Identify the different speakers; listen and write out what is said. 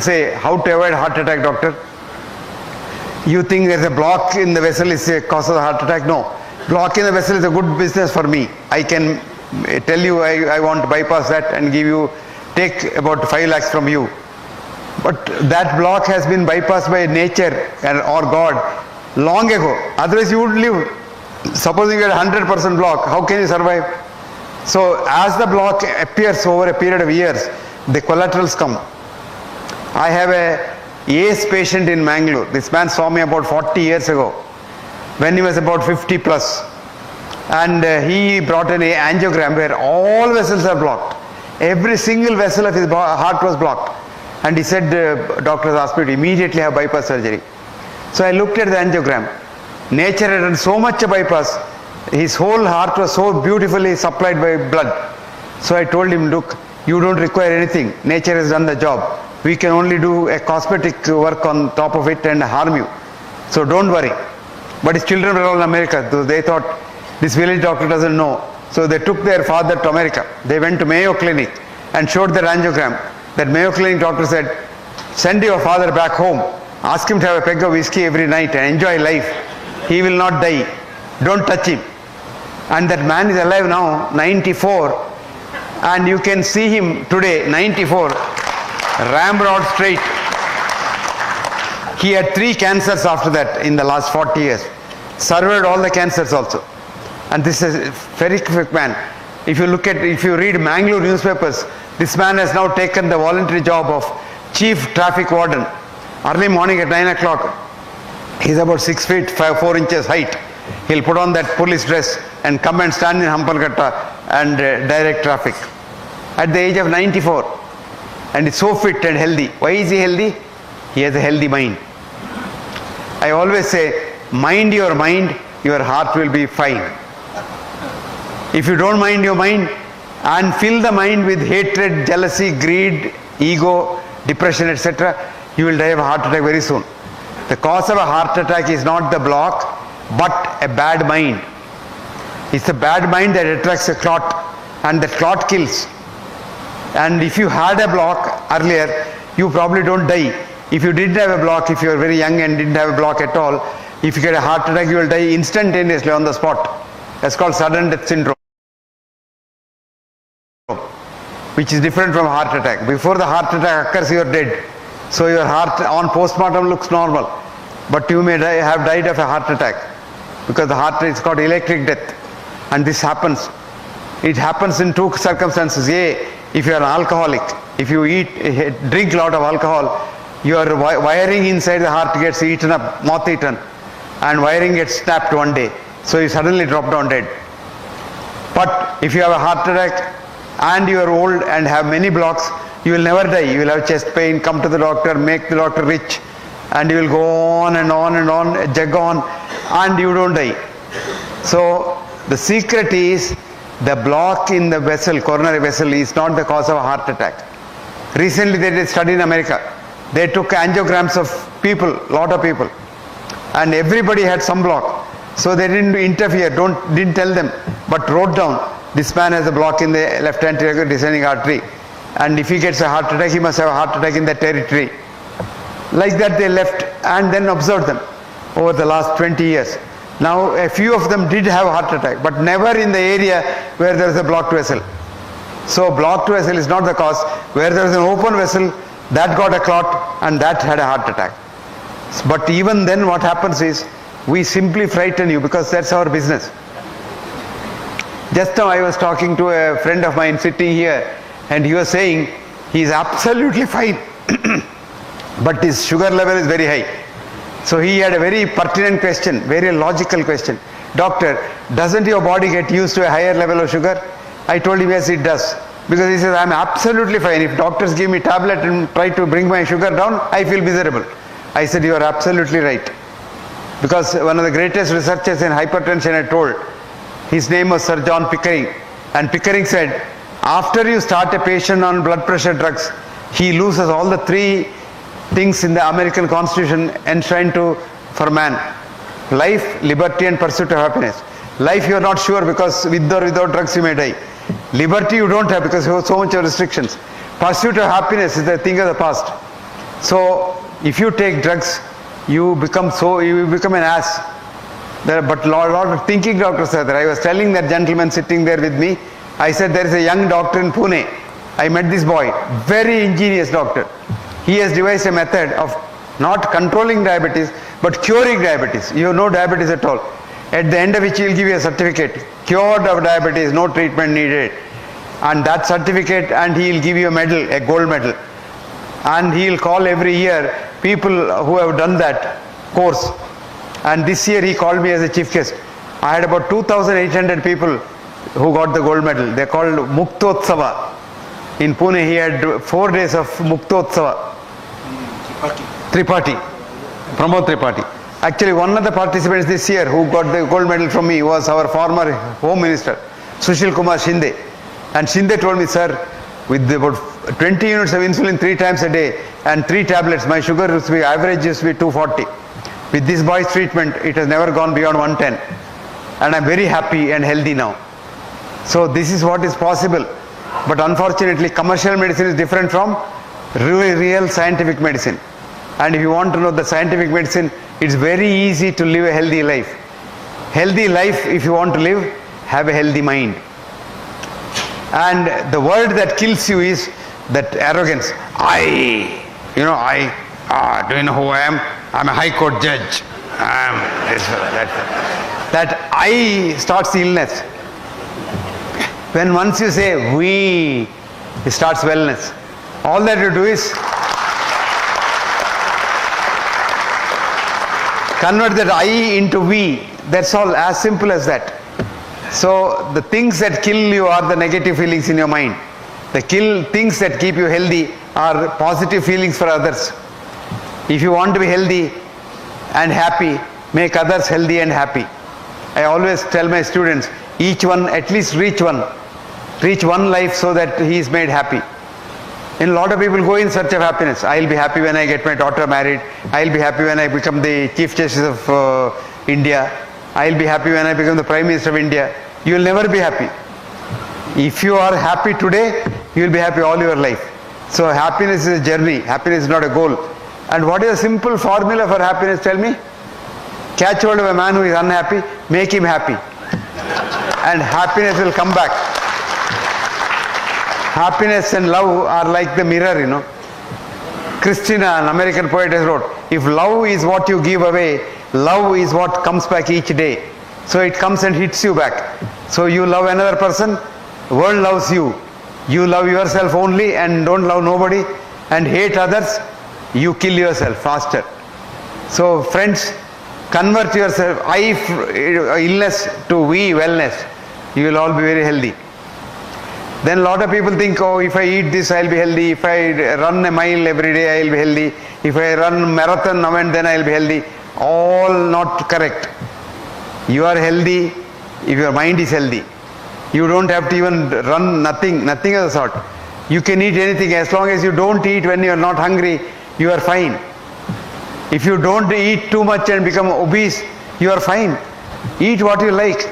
Speaker 1: say, how to avoid heart attack, doctor? You think there's a block in the vessel is a cause of the heart attack? No. Block in the vessel is a good business for me. I can tell you I want to bypass that and take about 5 lakhs from you. But that block has been bypassed by nature or God long ago. Otherwise you would live. Supposing you had 100% block, how can you survive? So as the block appears over a period of years, the collaterals come. I have a ACE patient in Mangalore. This man saw me about 40 years ago when he was about 50 plus. And he brought an angiogram where all vessels are blocked. Every single vessel of his heart was blocked. And he said, doctors asked me to immediately have bypass surgery. So I looked at the angiogram. Nature had done so much a bypass. His whole heart was so beautifully supplied by blood. So I told him, look, you don't require anything. Nature has done the job. We can only do a cosmetic work on top of it and harm you. So don't worry. But his children were all in America. So they thought, this village doctor doesn't know. So they took their father to America. They went to Mayo Clinic and showed their angiogram. That Mayo Clinic doctor said, send your father back home. Ask him to have a peg of whiskey every night and enjoy life. He will not die. Don't touch him. And that man is alive now, 94. And you can see him today, 94. Ramrod straight. He had 3 cancers after that in the last 40 years. Survived all the cancers also. And this is a very quick man. If you read Mangalore newspapers, this man has now taken the voluntary job of chief traffic warden. Early morning at 9 o'clock, he's about 6 feet 4 inches height. He'll put on that police dress and come and stand in Hampalgatta and direct traffic. At the age of 94. And he's so fit and healthy. Why is he healthy? He has a healthy mind. I always say, mind your mind, your heart will be fine. If you don't mind your mind and fill the mind with hatred, jealousy, greed, ego, depression, etc., you will die of a heart attack very soon. The cause of a heart attack is not the block, but a bad mind. It's a bad mind that attracts a clot, and the clot kills. And if you had a block earlier, you probably don't die. If you didn't have a block, if you were very young and didn't have a block at all, if you get a heart attack, you will die instantaneously on the spot. That's called sudden death syndrome, which is different from heart attack. Before the heart attack occurs, you are dead. So your heart on postmortem looks normal, but you may have died of a heart attack because the heart is called electric death. And this happens. It happens in 2 circumstances. A, if you are an alcoholic, if you drink a lot of alcohol, your wiring inside the heart gets eaten up, moth eaten, and wiring gets snapped one day. So you suddenly drop down dead. But if you have a heart attack and you are old and have many blocks, you will never die. You will have chest pain, come to the doctor, make the doctor rich, and you will go on and on and on, jug on, and you don't die. So the secret is, the block in the vessel, coronary vessel, is not the cause of a heart attack. Recently they did a study in America. They took angiograms of people, lot of people, and everybody had some block. So they didn't interfere, didn't tell them, but wrote down, this man has a block in the left anterior descending artery, and if he gets a heart attack, he must have a heart attack in that territory. Like that they left and then observed them over the last 20 years. Now a few of them did have a heart attack, but never in the area where there is a blocked vessel. So blocked vessel is not the cause. Where there is an open vessel, that got a clot and that had a heart attack. But even then what happens is, we simply frighten you because that's our business. Just now I was talking to a friend of mine sitting here, and he was saying he is absolutely fine but his sugar level is very high. So he had a very pertinent question, very logical question. Doctor, doesn't your body get used to a higher level of sugar? I told him yes, it does. Because he says, I'm absolutely fine. If doctors give me tablet and try to bring my sugar down, I feel miserable. I said, you are absolutely right. Because one of the greatest researchers in hypertension had told, his name was Sir John Pickering. And Pickering said, after you start a patient on blood pressure drugs, he loses all the 3 things in the American Constitution enshrined for man: life, liberty, and pursuit of happiness. Life you are not sure because with or without drugs you may die. Liberty you don't have because you have so much of restrictions. Pursuit of happiness is the thing of the past. So if you take drugs, you become an ass. But lot of thinking doctors are there. I was telling that gentleman sitting there with me, I said there is a young doctor in Pune. I met this boy, very ingenious doctor. He has devised a method of not controlling diabetes, but curing diabetes. You have no diabetes at all. At the end of which he will give you a certificate, cured of diabetes, no treatment needed. And that certificate, and he will give you a medal, a gold medal. And he will call every year people who have done that course. And this year he called me as a chief guest. I had about 2,800 people who got the gold medal. They are called Muktotsava. In Pune he had 4 days of Muktotsava. Tripathi. Pramod Tripathi. Actually one of the participants this year who got the gold medal from me was our former Home Minister, Sushil Kumar Shinde. And Shinde told me, sir, with about 20 units of insulin 3 times a day and 3 tablets, my sugar average used to be 240. With this boy's treatment, it has never gone beyond 110. And I'm very happy and healthy now. So this is what is possible. But unfortunately, commercial medicine is different from real scientific medicine. And if you want to know the scientific medicine, it's very easy to live a healthy life. Healthy life, if you want to live, have a healthy mind. And the word that kills you is that arrogance. Do you know who I am? I'm a high court judge. That I starts illness. When once you say we, it starts wellness. All that you do is convert that I into we. That's all, as simple as that. So the things that kill you are the negative feelings in your mind. The things that keep you healthy are positive feelings for others. If you want to be healthy and happy, make others healthy and happy. I always tell my students, each one at least reach one life so that he is made happy. And a lot of people go in search of happiness. I'll be happy when I get my daughter married. I'll be happy when I become the Chief Justice of India. I'll be happy when I become the Prime Minister of India. You will never be happy. If you are happy today, you will be happy all your life. So happiness is a journey. Happiness is not a goal. And what is a simple formula for happiness? Tell me. Catch hold of a man who is unhappy, make him happy. And happiness will come back. Happiness and love are like the mirror, Christina, an American poet, has wrote, if love is what you give away, love is what comes back each day. So it comes and hits you back. So you love another person, world loves you. You love yourself only and don't love nobody and hate others, you kill yourself faster. So friends, convert yourself illness to we wellness. You will all be very healthy. Then a lot of people think, if I eat this, I'll be healthy. If I run a mile every day, I'll be healthy. If I run marathon now and then, I'll be healthy. All not correct. You are healthy if your mind is healthy. You don't have to even run nothing of the sort. You can eat anything as long as you don't eat when you are not hungry, you are fine. If you don't eat too much and become obese, you are fine. Eat what you like.